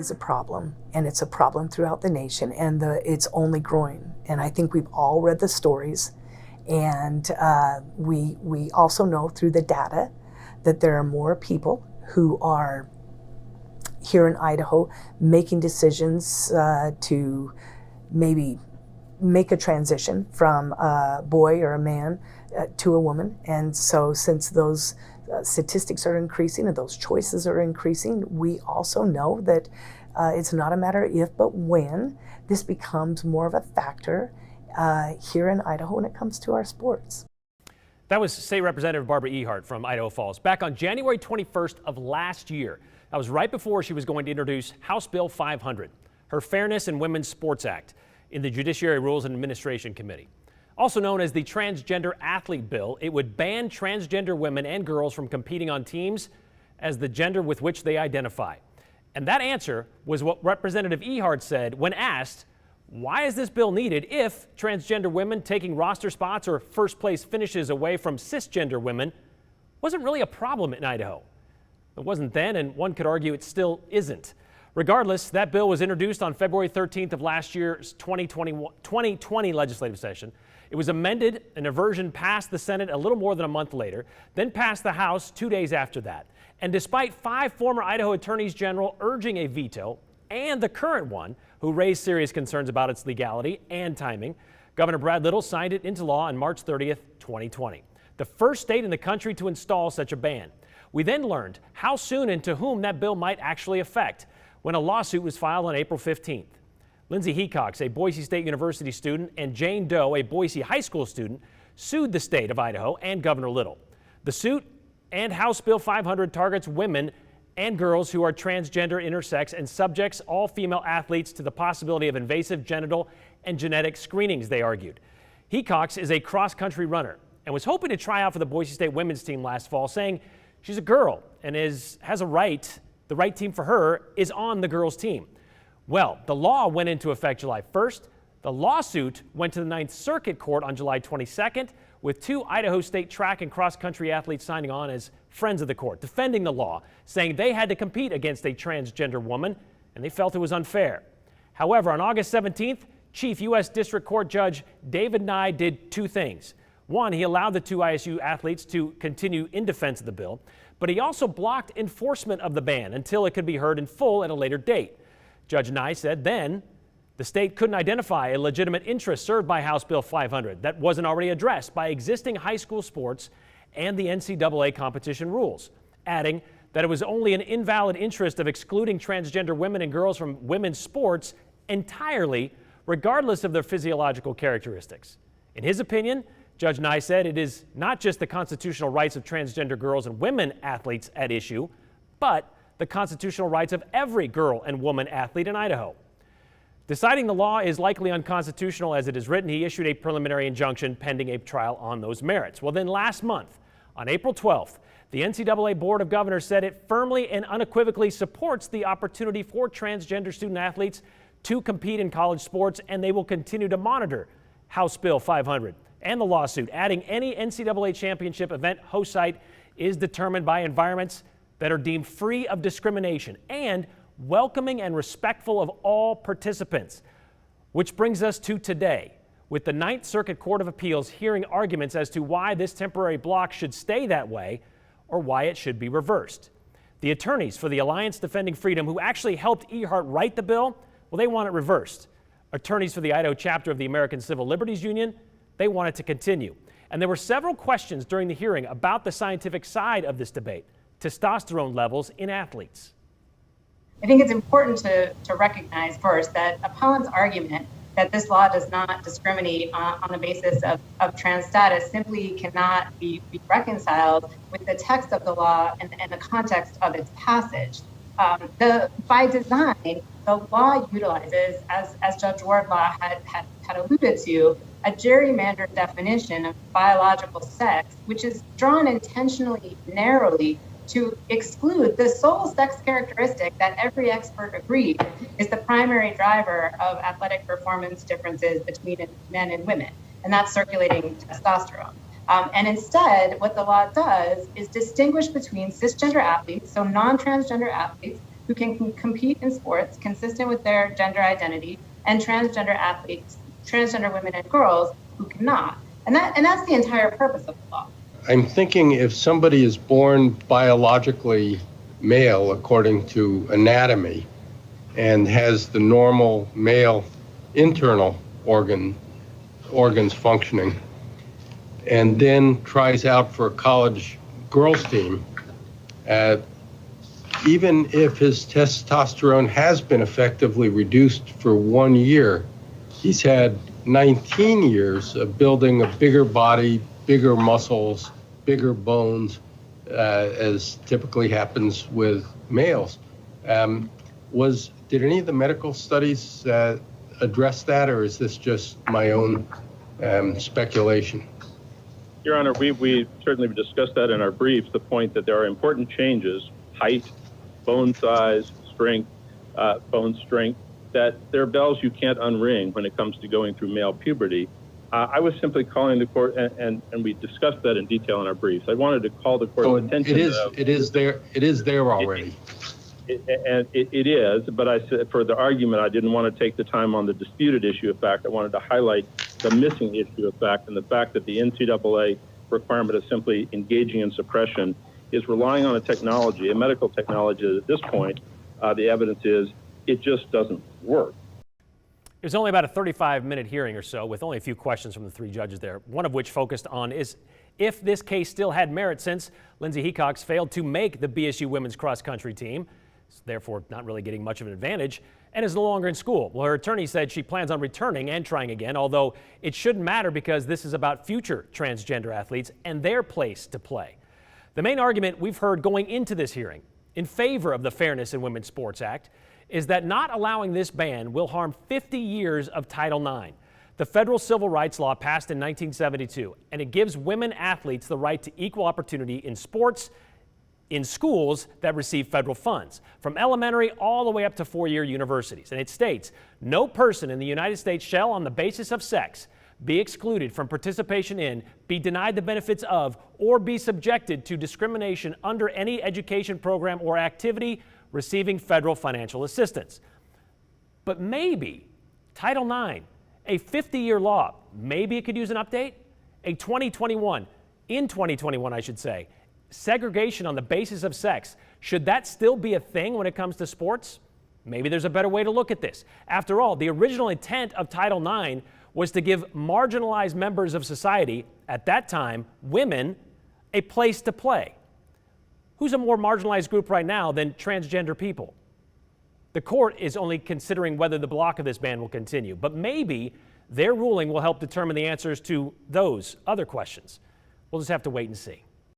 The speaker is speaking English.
Is a problem, and it's a problem throughout the nation, and it's only growing. And I think we've all read the stories, and we also know through the data that there are more people who are here in Idaho making decisions to maybe make a transition from a boy or a man to a woman. And so since those statistics are increasing and those choices are increasing, we also know that it's not a matter of if, but when this becomes more of a factor here in Idaho when it comes to our sports. That was State Representative Barbara Ehart from Idaho Falls back on January 21st of last year. That was right before she was going to introduce House Bill 500, her Fairness in Women's Sports Act, in the Judiciary Rules and Administration Committee. Also known as the Transgender Athlete Bill, it would ban transgender women and girls from competing on teams as the gender with which they identify. And that answer was what Representative Ehart said when asked, why is this bill needed if transgender women taking roster spots or first place finishes away from cisgender women wasn't really a problem in Idaho? It wasn't then, and one could argue it still isn't. Regardless, that bill was introduced on February 13th of last year's 2020 legislative session. It was amended, and a version passed the Senate a little more than a month later, then passed the House 2 days after that. And despite 5 former Idaho attorneys general urging a veto, and the current one, who raised serious concerns about its legality and timing, Governor Brad Little signed it into law on March 30th, 2020, the first state in the country to install such a ban. We then learned how soon and to whom that bill might actually affect when a lawsuit was filed on April 15th. Lindsay Hecox, a Boise State University student, and Jane Doe, a Boise High School student, sued the state of Idaho and Governor Little. The suit and House Bill 500 targets women and girls who are transgender, intersex, and subjects all female athletes to the possibility of invasive genital and genetic screenings, they argued. Hecox is a cross-country runner and was hoping to try out for the Boise State women's team last fall, saying she's a girl and has a right, the right team for her is on the girls' team. Well, the law went into effect July 1st. The lawsuit went to the Ninth Circuit Court on July 22nd, with 2 Idaho State track and cross-country athletes signing on as friends of the court, defending the law, saying they had to compete against a transgender woman, and they felt it was unfair. However, on August 17th, Chief U.S. District Court Judge David Nye did 2 things. One, he allowed the 2 ISU athletes to continue in defense of the bill, but he also blocked enforcement of the ban until it could be heard in full at a later date. Judge Nye said then the state couldn't identify a legitimate interest served by House Bill 500 that wasn't already addressed by existing high school sports and the NCAA competition rules, adding that it was only an invalid interest of excluding transgender women and girls from women's sports entirely, regardless of their physiological characteristics. In his opinion, Judge Nye said it is not just the constitutional rights of transgender girls and women athletes at issue, but the constitutional rights of every girl and woman athlete in Idaho. Deciding the law is likely unconstitutional as it is written, he issued a preliminary injunction pending a trial on those merits. Well, then last month, on April 12th, the NCAA Board of Governors said it firmly and unequivocally supports the opportunity for transgender student athletes to compete in college sports, and they will continue to monitor House Bill 500 and the lawsuit, adding any NCAA championship event host site is determined by environments that are deemed free of discrimination and welcoming and respectful of all participants. Which brings us to today, with the Ninth Circuit Court of Appeals hearing arguments as to why this temporary block should stay that way or why it should be reversed. The attorneys for the Alliance Defending Freedom, who actually helped Ehart write the bill, well, they want it reversed. Attorneys for the Idaho chapter of the American Civil Liberties Union, they want it to continue. And there were several questions during the hearing about the scientific side of this debate, testosterone levels in athletes. I think it's important to recognize first that appellant's argument that this law does not discriminate on the basis of trans status simply cannot be reconciled with the text of the law and the context of its passage. By design, the law utilizes, as Judge Wardlaw had alluded to, a gerrymandered definition of biological sex, which is drawn intentionally narrowly to exclude the sole sex characteristic that every expert agreed is the primary driver of athletic performance differences between men and women, and that's circulating testosterone. And instead, what the law does is distinguish between cisgender athletes, so non-transgender athletes, who can compete in sports consistent with their gender identity, and transgender athletes, transgender women and girls who cannot. And that's the entire purpose of the law. I'm thinking if somebody is born biologically male according to anatomy and has the normal male internal organs functioning, and then tries out for a college girls team, even if his testosterone has been effectively reduced for 1 year, he's had 19 years of building a bigger body, bigger muscles, bigger bones, as typically happens with males. Did any of the medical studies address that, or is this just my own speculation? Your Honor, we certainly discussed that in our briefs, the point that there are important changes, height, bone size, strength, bone strength, that there are bells you can't unring when it comes to going through male puberty. I was simply calling the court, and we discussed that in detail in our briefs. I wanted to call the court's attention. It is there already. It is, but I said for the argument, I didn't want to take the time on the disputed issue of fact. I wanted to highlight the missing issue of fact, and the fact that the NCAA requirement of simply engaging in suppression is relying on a technology, a medical technology that at this point, the evidence is it just doesn't work. It was only about a 35-minute hearing or so, with only a few questions from the three judges there, one of which focused on is if this case still had merit since Lindsay Hecox failed to make the BSU women's cross-country team, therefore not really getting much of an advantage, and is no longer in school. Well, her attorney said she plans on returning and trying again, although it shouldn't matter because this is about future transgender athletes and their place to play. The main argument we've heard going into this hearing in favor of the Fairness in Women's Sports Act is that not allowing this ban will harm 50 years of Title IX, the federal civil rights law passed in 1972, and it gives women athletes the right to equal opportunity in sports in schools that receive federal funds, from elementary all the way up to four-year universities. And it states, no person in the United States shall, on the basis of sex, be excluded from participation in, be denied the benefits of, or be subjected to discrimination under any education program or activity receiving federal financial assistance. But maybe Title IX, a 50-year law, maybe it could use an update? In 2021, I should say, segregation on the basis of sex, should that still be a thing when it comes to sports? Maybe there's a better way to look at this. After all, the original intent of Title IX was to give marginalized members of society, at that time, women, a place to play. Who's a more marginalized group right now than transgender people? The court is only considering whether the block of this ban will continue, but maybe their ruling will help determine the answers to those other questions. We'll just have to wait and see.